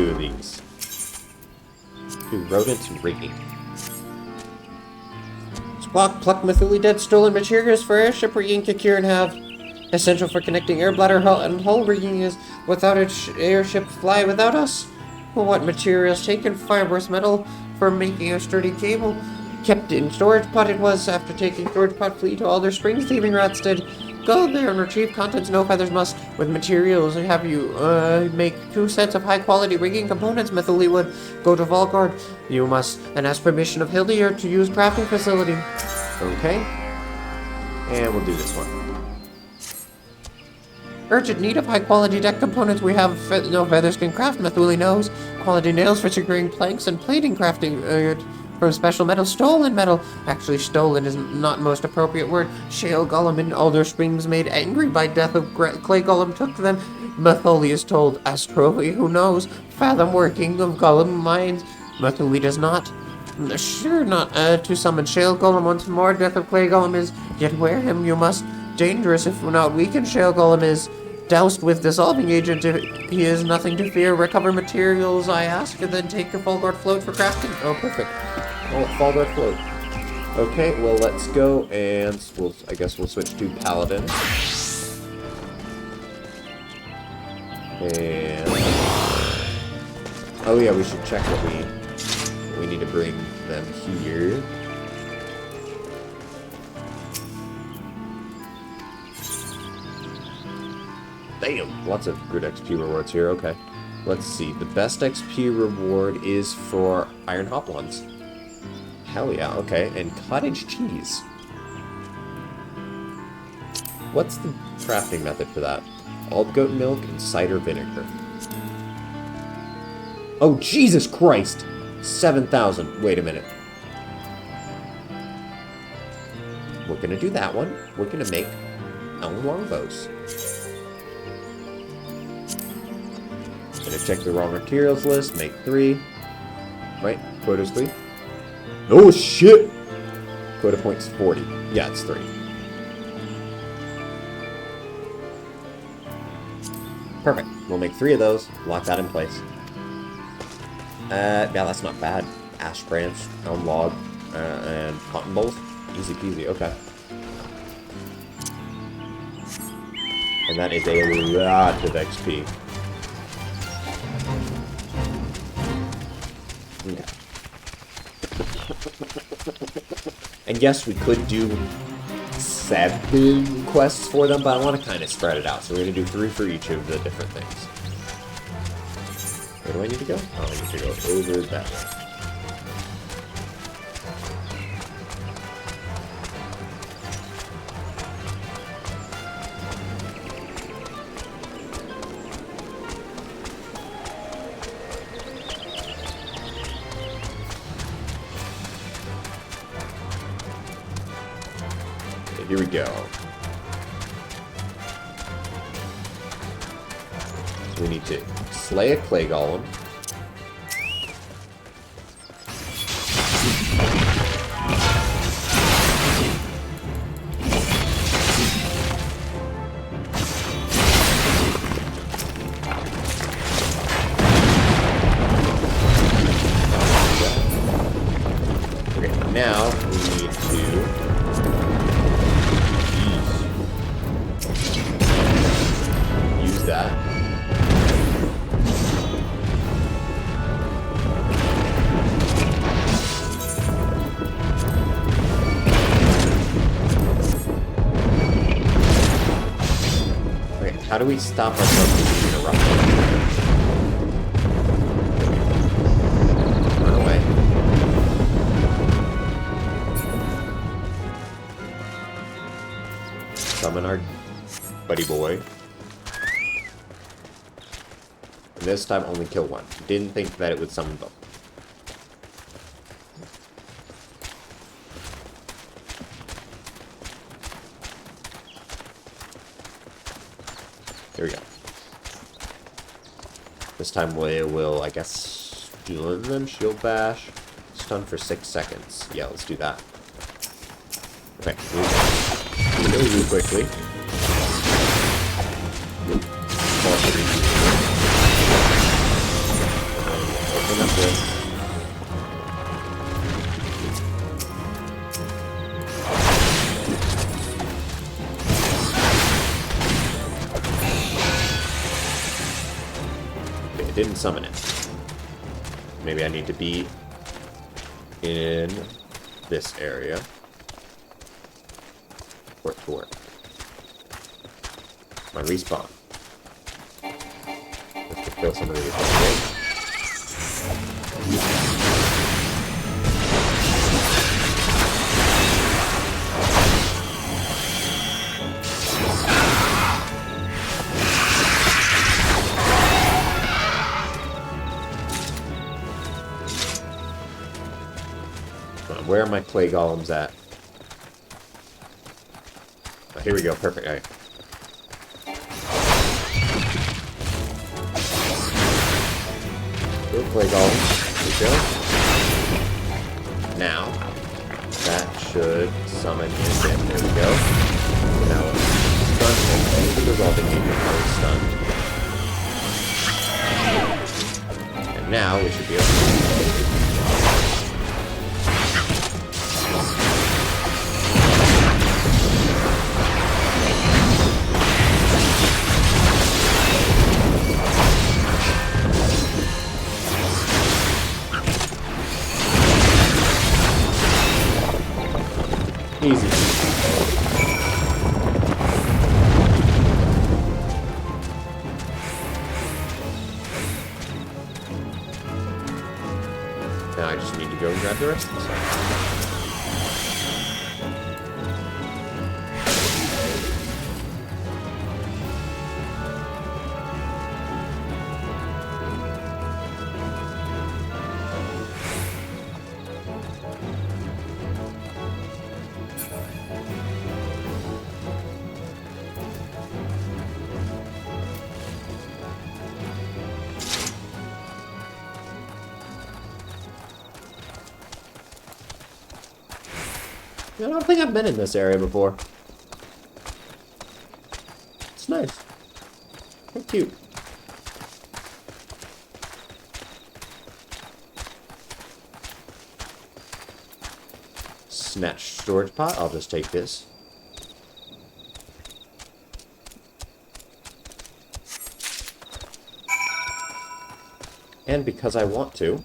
2 of these. Do rodent rigging. Squawk, pluck Mithuli dead stolen materials for airship rigging to cure and have. Essential for connecting air bladder hull and hull rigging is without it, airship fly without us. What materials taken? Fibrous metal for making a sturdy cable. Kept in storage pot it was after taking storage pot flee to Alder Springs, leaving Ratstead. Go there and retrieve contents. No feathers must. With materials, have you make 2 sets of high quality rigging components. Mithuli would go to Volgard. You must and ask permission of Hildier to use crafting facility. Okay. And we'll do this one. Urgent need of high-quality deck components. We have no feathers can craft. Mithuli knows. Quality nails for securing planks and plating crafting from special metal. Stolen metal. Actually, stolen is not most appropriate word. Shale Golem in Alder Springs made angry by death of Clay Golem took them. Mithuli is told. Astrophy, who knows? Fathom working of Golem minds. Mithuli does not. Sure not to summon Shale Golem once more. Death of Clay Golem is. Yet wear him you must. Dangerous if not weakened. Shale Golem is. Doused with dissolving agent, he is nothing to fear. Recover materials, I ask, and then take a Fulgard float for crafting. Oh, perfect. Oh, Fulgard float. Okay, well, let's go, and I guess we'll switch to Paladin. And... oh yeah, we should check what we need to bring them here. Damn, lots of good XP rewards here. Okay, let's see. The best XP reward is for Iron Hop ones. Hell yeah, okay. And cottage cheese. What's the crafting method for that? Old goat milk and cider vinegar. Oh, Jesus Christ! 7,000. Wait a minute. We're gonna do that one. We're gonna make elm longbows. Gonna check the raw materials list, make 3. Right? Quota's 3. Oh shit! Quota points 40. Yeah, it's 3. Perfect. We'll make 3 of those, lock that in place. Yeah, that's not bad. Ash branch, elm log, and cotton bolls. Easy peasy, okay. And that is a lot of XP. Okay. And yes, we could do 7 quests for them, but I want to kind of spread it out. So we're going to do 3 for each of the different things. Where do I need to go? Oh, I need to go over that way. Here we go. So we need to slay a clay golem. Okay, now we need to that. Okay, how do we stop ourselves from being interrupted? Run away. Summon our buddy boy. And this time only kill 1. Didn't think that it would summon both. Here we go. This time we will, I guess, stun them, shield bash, stun for 6 seconds. Yeah, let's do that. Okay, we'll kill you quickly. up this. Okay, it didn't summon it. Maybe I need to be in this area for it to work. My respawn. Let's just kill some of these. Where are my clay golems at? Oh, here we go. Perfect. All right. Go clay golems. There we go. Now, that should summon him again. There we go. Now, stun him. Use the resolving agent while he's stunned. And now we should be able to... Easy. Now I just need to go and grab the rest of the stuff. I don't think I've been in this area before. It's nice. How cute. Snatch storage pot. I'll just take this. And because I want to,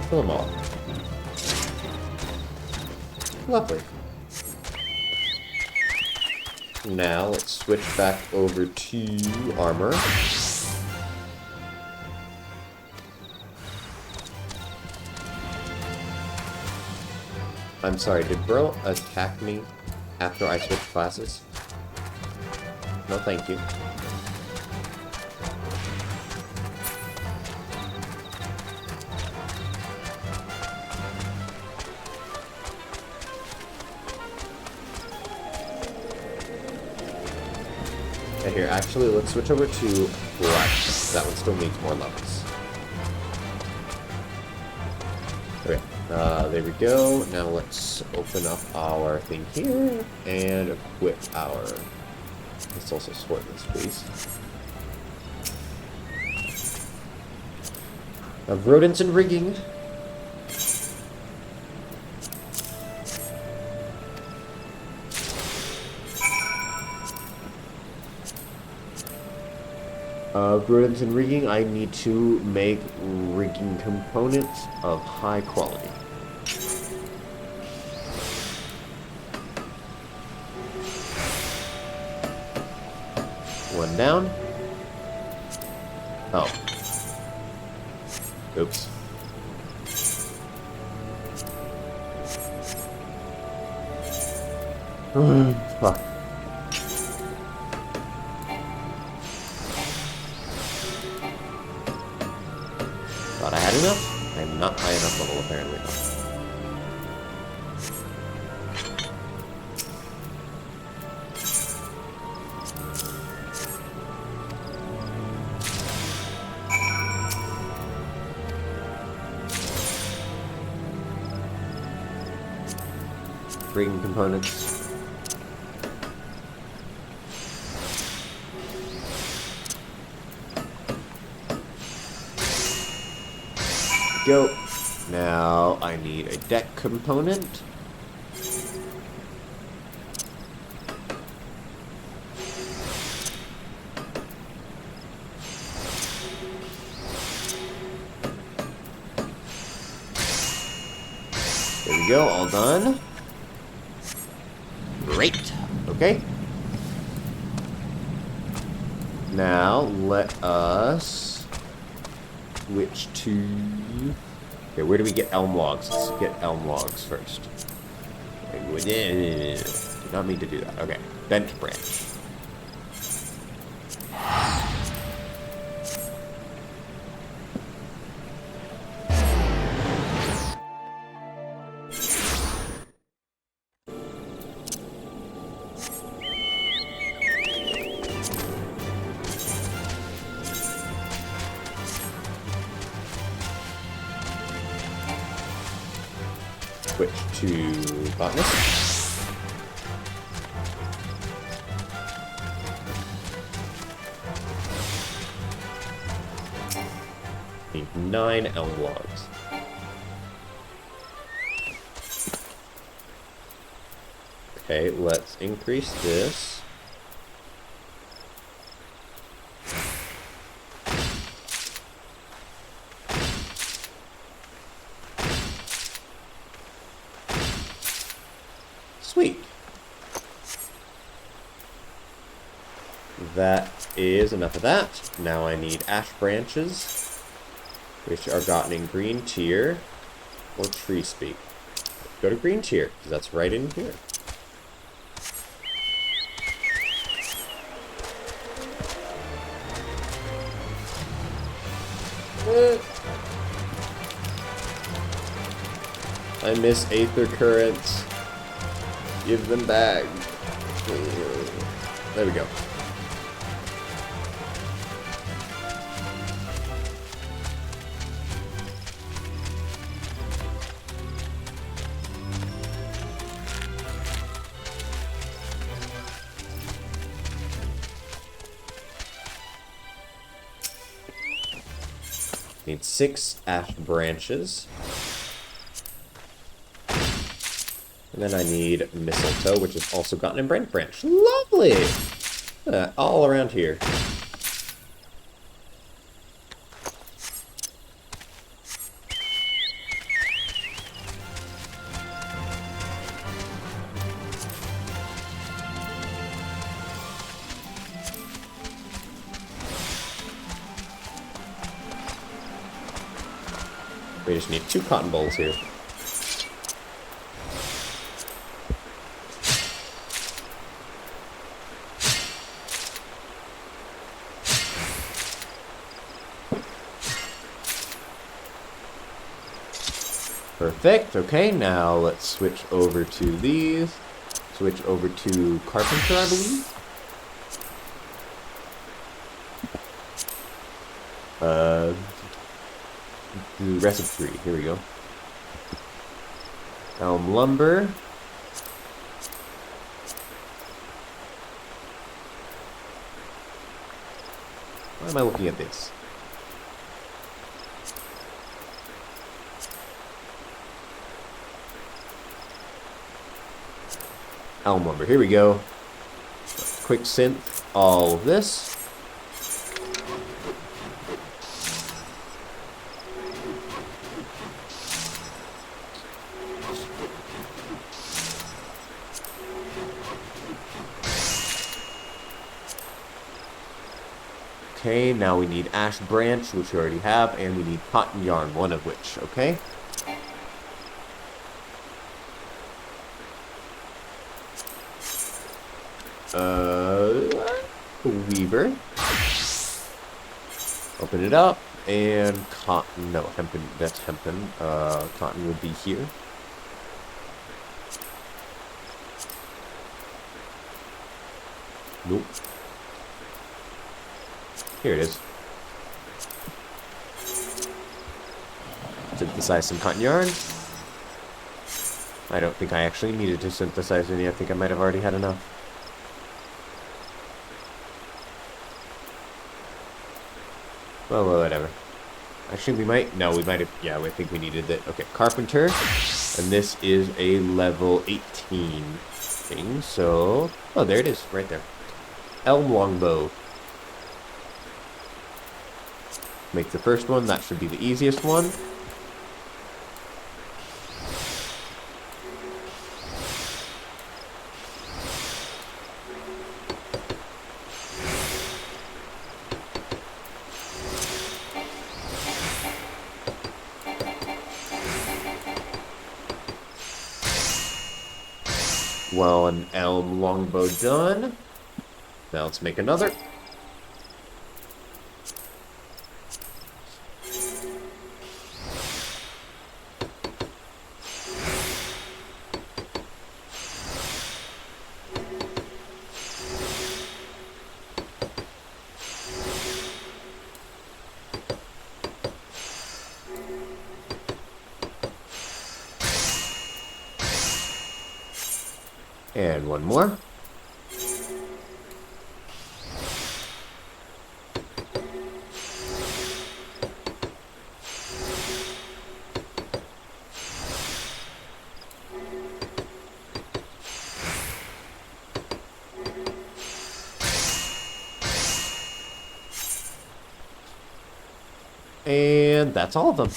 kill them all. Lovely. Now, let's switch back over to armor. I'm sorry, did bro attack me after I switched classes? No, thank you. Okay, here, actually, let's switch over to Flex. That one still needs more levels. Okay, there we go. Now let's open up our thing here and equip our... Let's also sort this, please. Of rodents and rigging. Rodents and rigging, I need to make rigging components of high quality. One down. Oh. Oops. Fuck. Thought I had enough? I'm not high enough level, apparently. freaking components. Go. Now I need a deck component. There we go, all done. Great. Okay. Now let us switch to... Okay, where do we get elm logs? Let's get elm logs first. Did not mean to do that. Okay, bent branch. Switch to botanist. Need 9 elm logs. Okay, let's increase this. Sweet. That is enough of that. Now I need ash branches, which are gotten in green tier or tree speak. Go to green tier, because that's right in here. I miss Aether Currents. Give them back. There we go. Need 6 ash branches. And then I need mistletoe, which is also gotten in Brent Branch. Lovely! All around here. We just need 2 cotton balls here. Perfect. Okay, now let's switch over to these. Switch over to carpenter, I believe. Recipe tree. Here we go. Elm lumber. Why am I looking at this? Elm lumber. Here we go. Quick synth. All of this. Okay, now we need ash branch, which we already have, and we need cotton yarn, one of which, okay? Weaver. Open it up, and cotton, no, hempen, that's hempen. Cotton would be here. Nope. Here it is. Synthesize some cotton yarn. I don't think I actually needed to synthesize any. I think I might have already had enough. Well, whatever. Actually, we might... No, we might have... Yeah, I think we needed that. Okay, Carpenter. And this is a level 18 thing, so... Oh, there it is, right there. Elm Longbow. Make the first one. That should be the easiest one. Well, an elm longbow done. Now let's make another. And one more. And that's all of them.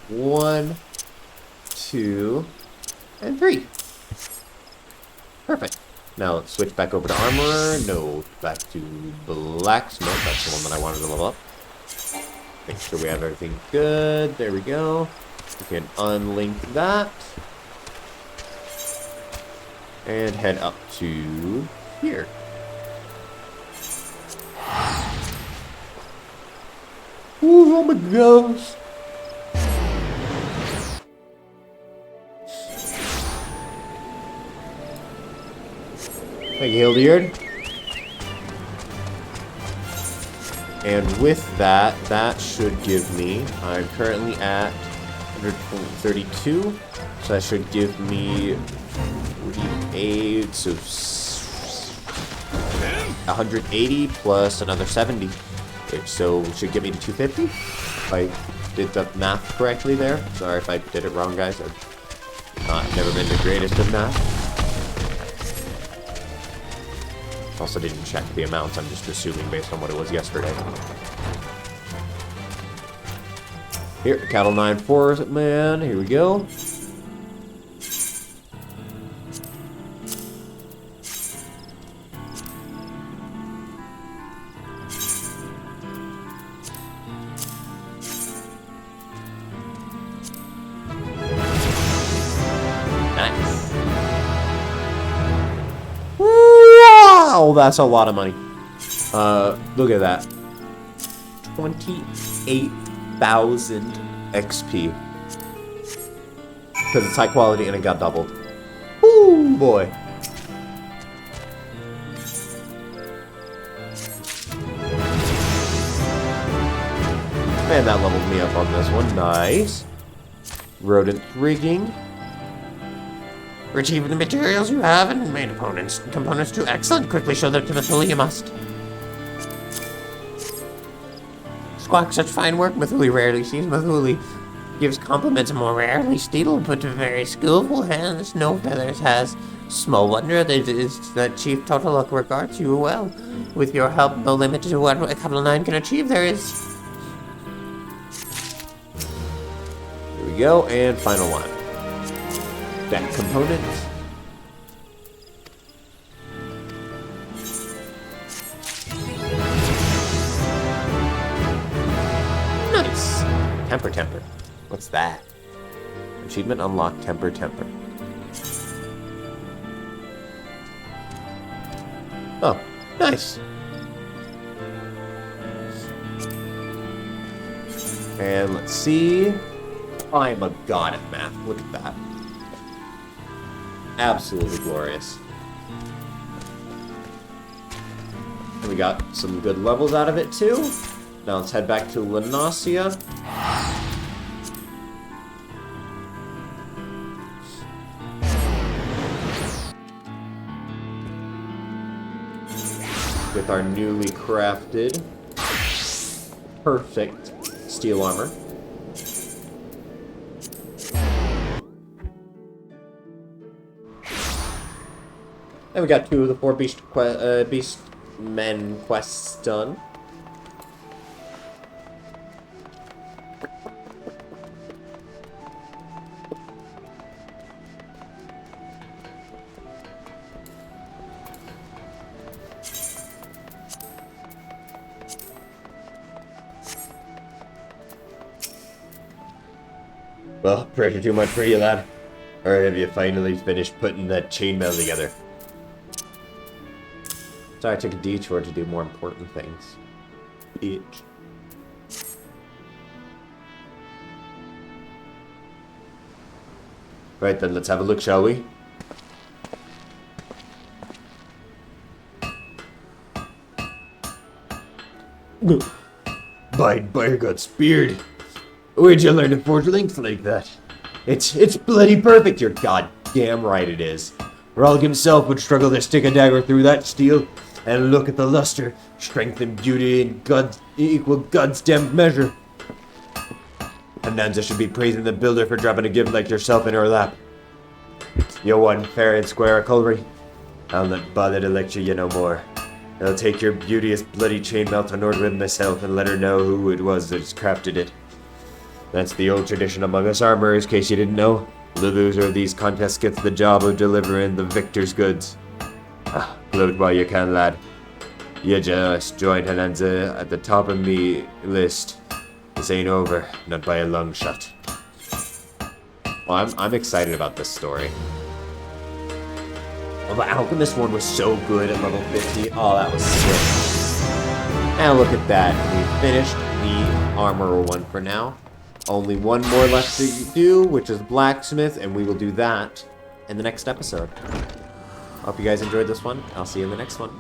One, two, and three. Perfect. Now let's switch back over to armor. No, back to blacks. No, that's the one that I wanted to level up. Make sure we have everything good. There we go. We can unlink that. And head up to here. Ooh, oh my gosh. Thank you, Hildyard. And with that, that should give me, I'm currently at 132, so that should give me 48, so 180 plus another 70. So it should get me to 250, if I did the math correctly there. Sorry if I did it wrong, guys. I've never been the greatest of math. Also didn't check the amounts, I'm just assuming based on what it was yesterday. Here, Cattle 9-4, man, here we go. Oh, that's a lot of money. Look at that. 28,000 XP. Because it's high quality and it got doubled. Ooh, boy. And that leveled me up on this one. Nice. Rodent rigging. Retrieve the materials you have and made components too excellent. Quickly show them to Mathuli, you must. Squawk, such fine work. Mathuli rarely sees. Mathuli gives compliments more rarely. Steedle put to very skillful hands. No feathers has. Small wonder that Chief Totaluk regards you well. With your help, no limit to what a Capital 9 can achieve there is. Here we go, and final one. Deck components. Nice. Temper. What's that? Achievement unlocked. Temper. Oh, nice. And let's see. I'm a god at math. Look at that. Absolutely glorious. And we got some good levels out of it too. Now let's head back to Lanasia. with our newly crafted perfect steel armor. And we got 2 of the 4 Beastmen quests done. Well, pressure too much for you, lad? Or have you finally finished putting that chainmail together? Sorry, I took a detour to do more important things. Bitch. Right then, let's have a look, shall we? By God's beard. Where'd you learn to forge links like that? It's bloody perfect, you're goddamn right it is. Ralg himself would struggle to stick a dagger through that steel. And look at the luster, strength and beauty in equal Godsdamned measure. Ananza should be praising the builder for dropping a gift like yourself in her lap. You won fair and square, Culvery. I'll not bother to lecture you no more. I'll take your beauteous bloody chainmail to Nordwood myself and let her know who it was that's crafted it. That's the old tradition among us armorers, in case you didn't know. The loser of these contests gets the job of delivering the victor's goods. Gloat while you can, lad. You just joined Hananza at the top of me list. This ain't over, not by a long shot. Well, I'm excited about this story. Oh, the Alchemist one was so good at level 50. Oh, that was sick. And look at that. We finished the Armorer one for now. Only one more left to do, which is Blacksmith, and we will do that in the next episode. Hope you guys enjoyed this one. I'll see you in the next one.